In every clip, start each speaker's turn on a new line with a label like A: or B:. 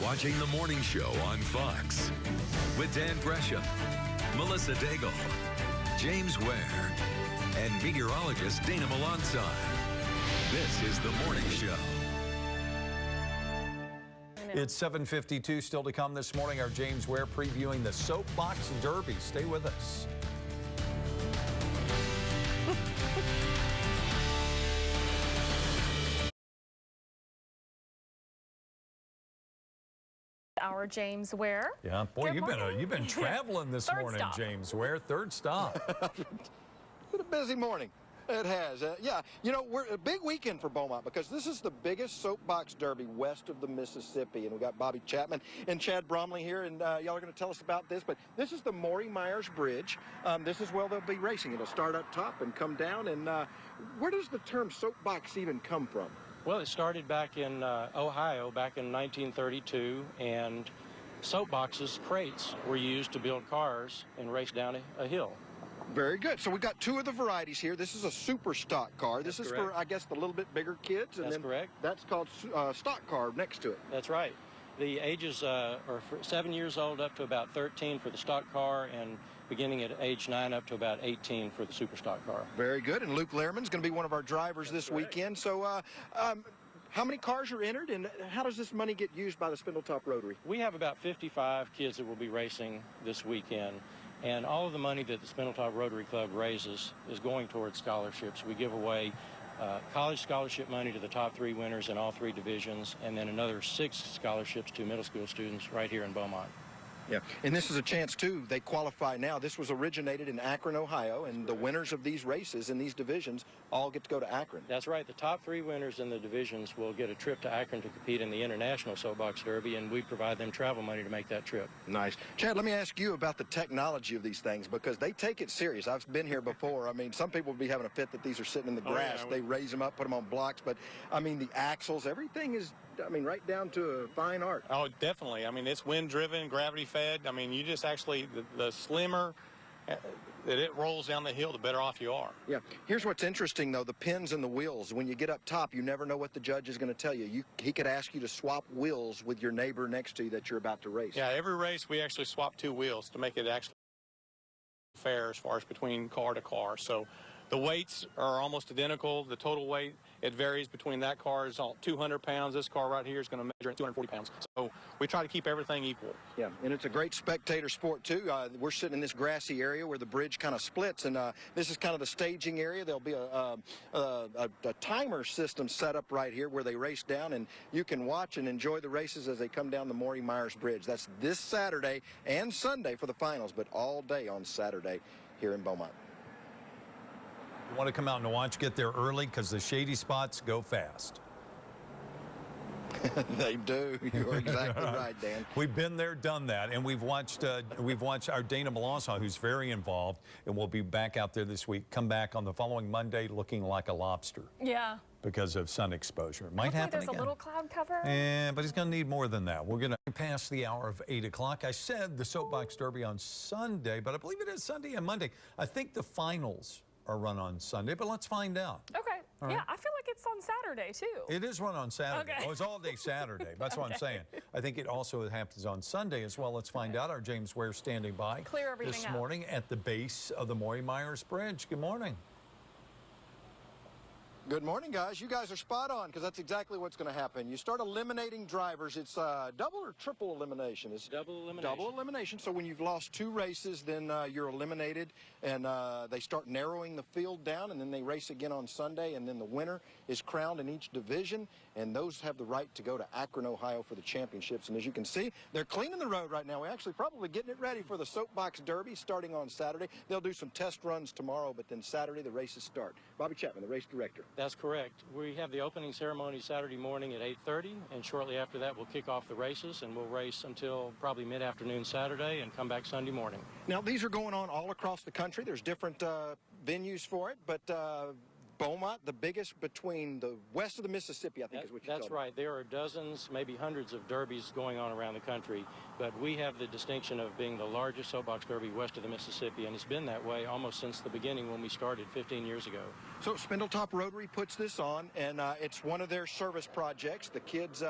A: watching The Morning Show on Fox with Dan Gresham, Melissa Daigle, James Ware, and meteorologist Dana Melanson. This is The Morning Show.
B: It's 7:52, still to come this morning. Our James Ware previewing the Soapbox Derby. Stay with us.
C: Our James Ware.
B: Yeah, boy, you've been traveling this morning,
C: stop.
B: James Ware. Third stop.
D: It's been a busy morning. It has. Yeah, you know, we're a big weekend for Beaumont because this is the biggest soapbox derby west of the Mississippi. And we got Bobby Chapman and Chad Bromley here, and y'all are going to tell us about this. But this is the Maury Myers Bridge. This is where they'll be racing. It'll start up top and come down. And where does the term soapbox even come from?
E: Well, it started back in Ohio back in 1932, and soapboxes, crates, were used to build cars and race down a hill.
D: Very good. So we got two of the varieties here. This is a super stock car. This is
E: correct.
D: for, I guess, the little bit bigger kids. And
E: That's
D: then
E: correct.
D: That's called stock car next to it.
E: That's right. The ages are from 7 years old up to about 13 for the stock car, and beginning at age 9 up to about 18 for the super stock car.
D: Very good. And Luke Lehrman's going to be one of our drivers this weekend. So how many cars are entered, and how does this money get used by the Spindletop Rotary?
E: We have about 55 kids that will be racing this weekend, and all of the money that the Spindletop Rotary Club raises is going towards scholarships. We give away college scholarship money to the top 3 winners in all 3 divisions, and then another 6 scholarships to middle school students right here in Beaumont.
D: Yeah, and this is a chance, too. They qualify now. This was originated in Akron, Ohio, and the winners of these races in these divisions all get to go to Akron.
E: That's right. The top 3 winners in the divisions will get a trip to Akron to compete in the International Soapbox Derby, and we provide them travel money to make that trip.
D: Nice. Chad, let me ask you about the technology of these things, because they take it serious. I've been here before. I mean, some people would be having a fit that these are sitting in the grass. They raise them up, put them on blocks, but, I mean, the axles, everything is, I mean, right down to a fine art.
F: Oh, definitely. I mean, it's wind-driven, gravity-fed. I mean, you just actually, the slimmer that it rolls down the hill, the better off you are.
D: Yeah. Here's what's interesting, though, the pins and the wheels. When you get up top, you never know what the judge is going to tell you. He could ask you to swap wheels with your neighbor next to you that you're about to race.
F: Yeah, every race we actually swap 2 wheels to make it actually fair as far as between car to car. So the weights are almost identical. The total weight, it varies between that car is all 200 pounds. This car right here is going to measure 240 pounds. So we try to keep everything equal.
D: Yeah, and it's a great spectator sport, too. We're sitting in this grassy area where the bridge kind of splits, and this is kind of the staging area. There'll be a timer system set up right here where they race down, and you can watch and enjoy the races as they come down the Maury Myers Bridge. That's this Saturday and Sunday for the finals, but all day on Saturday here in Beaumont.
B: You want to come out and watch, get there early because the shady spots go fast.
D: They do. You're exactly right, Dan.
B: We've been there, done that, and we've watched our Dana Melanson, who's very involved, and we'll be back out there this week. Come back on the following Monday looking like a lobster.
C: Yeah.
B: Because of sun exposure. It might
C: Hopefully
B: happen
C: there's
B: again.
C: a little cloud cover.
B: Yeah, but he's going to need more than that. We're going to pass the hour of 8 o'clock. I said the Soapbox Derby on Sunday, but I believe it is Sunday and Monday. I think the finals are run on Sunday, but let's find out.
C: Okay.
B: All
C: Yeah,
B: right.
C: I feel like it's on Saturday, too.
B: It is run on Saturday.
C: Okay.
B: Oh, it's all day Saturday. That's what I'm saying. I think it also happens on Sunday as well. Let's find out. Our James Ware standing by
C: Clear everything
B: this
C: up.
B: morning at the base of the Maury Myers Bridge. Good morning.
D: Good morning, guys. You guys are spot on because that's exactly what's going to happen. You start eliminating drivers. It's double or triple elimination? It's
E: Double elimination.
D: Double elimination. So when you've lost 2 races, then you're eliminated, and they start narrowing the field down, and then they race again on Sunday, and then the winner is crowned in each division, and those have the right to go to Akron, Ohio for the championships. And as you can see, they're cleaning the road right now. We're actually probably getting it ready for the Soapbox Derby starting on Saturday. They'll do some test runs tomorrow, but then Saturday the races start. Bobby Chapman, the race director.
E: That's correct. We have the opening ceremony Saturday morning at 8:30, and shortly after that we'll kick off the races, and we'll race until probably mid-afternoon Saturday and come back Sunday morning.
D: Now, these are going on all across the country. There's different venues for it, but Beaumont, the biggest between the west of the Mississippi, I think is what you
E: That's right. There are dozens, maybe hundreds of derbies going on around the country, but we have the distinction of being the largest soapbox derby west of the Mississippi, and it's been that way almost since the beginning when we started 15 years ago.
D: So Spindletop Rotary puts this on, and it's one of their service projects. The kids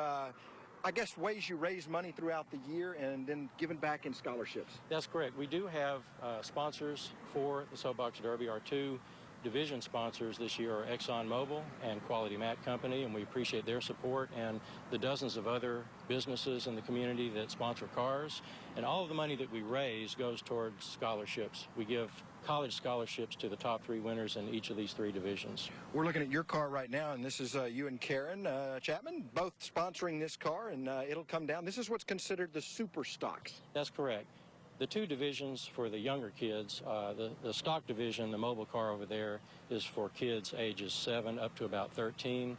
D: I guess, ways you raise money throughout the year and then giving back in scholarships.
E: That's correct. We do have sponsors for the Soapbox Derby. Our two division sponsors this year are ExxonMobil and Quality Mat Company, and we appreciate their support, and the dozens of other businesses in the community that sponsor cars. And all of the money that we raise goes towards scholarships. We give college scholarships to the top 3 winners in each of these 3 divisions.
D: We're looking at your car right now, and this is you and Karen Chapman, both sponsoring this car, and it'll come down. This is what's considered the super stocks.
E: That's correct. The 2 divisions for the younger kids, the stock division, the mobile car over there, is for kids ages 7 up to about 13.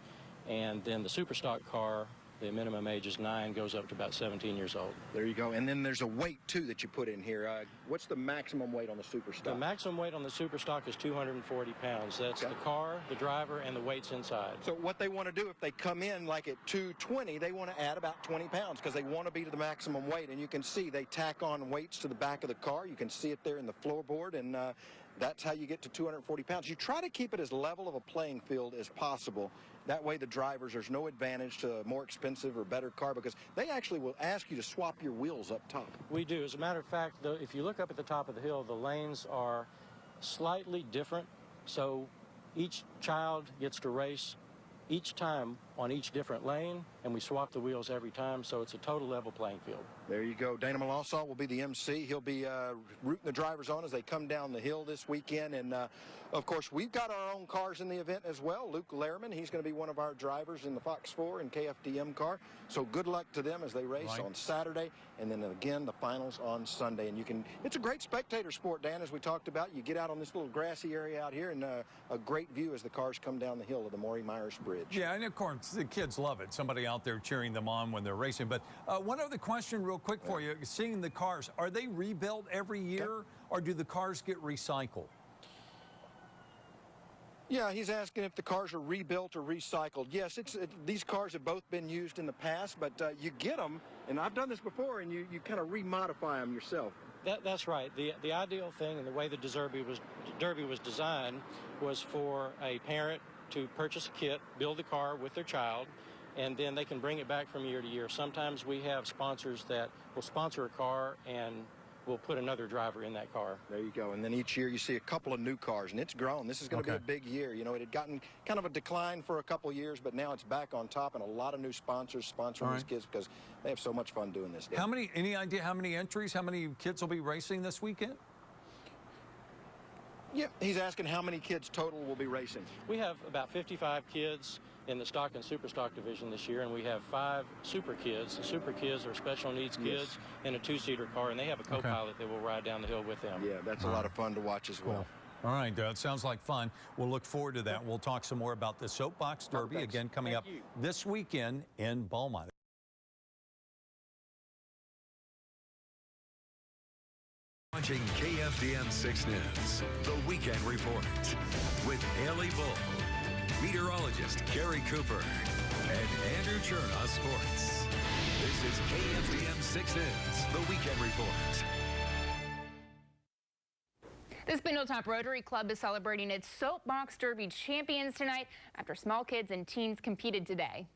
E: And then the super stock car, the minimum age is 9, goes up to about 17 years old.
D: There you go. And then there's a weight, too, that you put in here. What's the maximum weight on the super stock?
E: The maximum weight on the super stock is 240 pounds. That's the car, the driver, and the weights inside.
D: So what they want to do, if they come in like at 220, they want to add about 20 pounds because they want to be to the maximum weight. And you can see they tack on weights to the back of the car. You can see it there in the floorboard, and that's how you get to 240 pounds. You try to keep it as level of a playing field as possible. That way the drivers, there's no advantage to a more expensive or better car because they actually will ask you to swap your wheels up top.
E: We do. As a matter of fact, if you look up at the top of the hill, the lanes are slightly different. So each child gets to race each time on each different lane, and we swap the wheels every time, so it's a total level playing field.
D: There you go. Dana Malasaw will be the MC. He'll be rooting the drivers on as they come down the hill this weekend. And, of course, we've got our own cars in the event as well. Luke Lehrman, he's going to be one of our drivers in the Fox 4 and KFDM car. So good luck to them as they race on Saturday. And then, again, the finals on Sunday. And it's a great spectator sport, Dan, as we talked about. You get out on this little grassy area out here and a great view as the cars come down the hill of the Maury Myers Bridge.
B: Yeah, and of course, the kids love it. Somebody out there cheering them on when they're racing. But one other question real quick for you. Seeing the cars, are they rebuilt every year or do the cars get recycled?
D: Yeah, he's asking if the cars are rebuilt or recycled. Yes, these cars have both been used in the past, but you get them, and I've done this before, and you kind of remodify them yourself.
E: That's right. The ideal thing and the way the Derby was designed was for a parent to purchase a kit, build the car with their child, and then they can bring it back from year to year. Sometimes we have sponsors that will sponsor a car and will put another driver in that car.
D: There you go. And then each year you see a couple of new cars, and it's grown. This is going to be a big year. You know, it had gotten kind of a decline for a couple of years, but now it's back on top, and a lot of new sponsors sponsoring these kids because they have so much fun doing this.
B: Any idea how many entries, how many kids will be racing this weekend?
D: Yeah, he's asking how many kids total will be racing.
E: We have about 55 kids in the stock and super stock division this year, and we have 5 super kids. The super kids are special needs kids in a 2-seater car, and they have a co-pilot that will ride down the hill with them.
D: Yeah, that's a lot of fun to watch as well.
B: All right, it sounds like fun. We'll look forward to that. We'll talk some more about the Soapbox Derby, again, coming up this weekend in Beaumont.
A: Watching KFDM 6 News, the Weekend Report, with Haley Bull, meteorologist Gary Cooper, and Andrew Chernow Sports. This is KFDM 6 News, the Weekend Report.
G: The Spindletop Rotary Club is celebrating its Soapbox Derby champions tonight after small kids and teens competed today.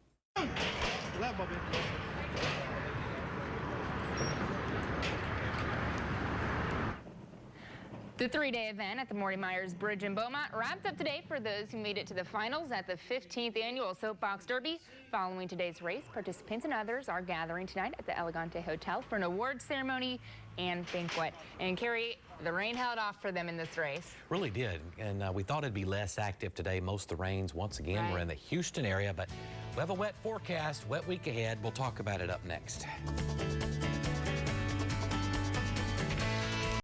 G: The 3-day event at the Maury Myers Bridge in Beaumont wrapped up today for those who made it to the finals at the 15th annual Soapbox Derby. Following today's race, participants and others are gathering tonight at the Elegante Hotel for an awards ceremony and banquet. And Carrie, the rain held off for them in this race.
H: Really did, and we thought it'd be less active today. Most of the rains, once again, were in the Houston area, but we have a wet forecast, wet week ahead. We'll talk about it up next.